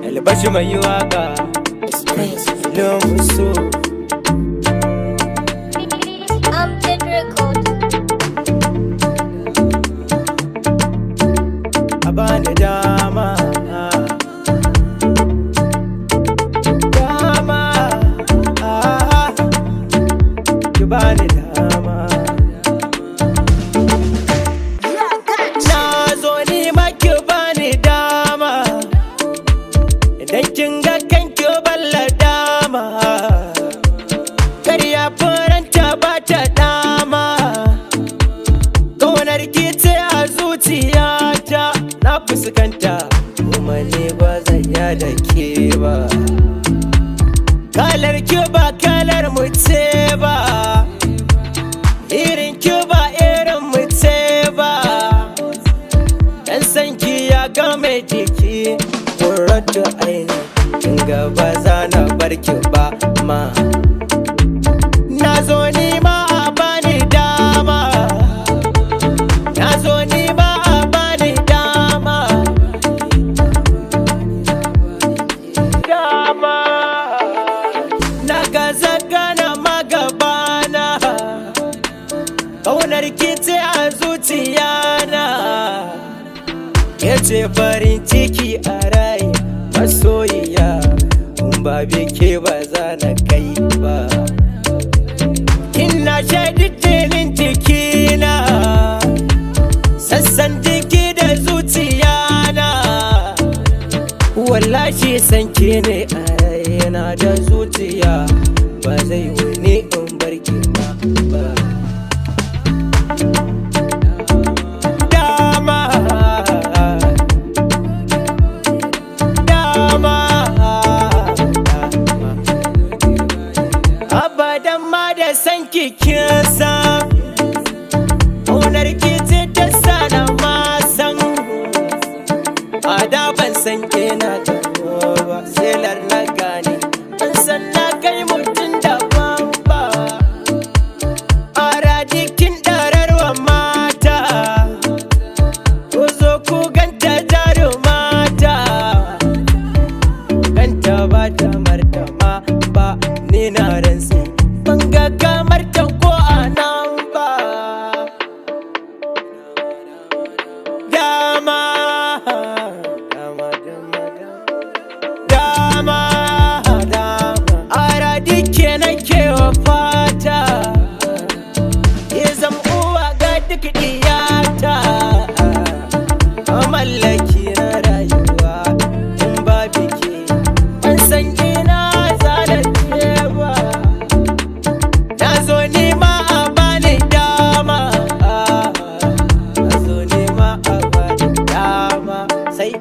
Albashi mai waka Lomuso Amjad Record. a bani dama ki bani dama na zo ni ma ki bani dama idan kin ga kanki balla dama karya faranta ba ta dama kaunar ki ce a zuciyata na fuskanta kuma ne ba zan da ke ba kalar ki ba kalar mu ce ba irin ki ba irin mu ce ba dan san ki ya game jiki kuratu aini kin ga ba za na bar ki ba ma na zo ni ma a bani dama na zo ni ma a bani dama dama na gaza gana magabana ƙaunar kice a zuciyana ya ce farin ciki a rai masoyiya in ba bike ba za na kai ba ina shaidinin jikina sassan jiki da zuciyana wallahi sanke ne a raina da zuciya ba zai wani in barki ba dama dama abadan ma da san kikin san ƙaunar kici ta sana ma san a da ban san kena da ba selar na gane an san na kai mutum da bamba a radikin ɗararwa mata ku zo ku ganta jarumata ganta ba ta martama ba ni na rantsi ban ga kamar ta ko a nan ba dama dama dama dama a radike nake wa fata ya zama uwa ga duk diyata a mallaki na rayuwa in ba biki an san ina zalace ba na zo nema a bani dama na zo nema a bani dama sai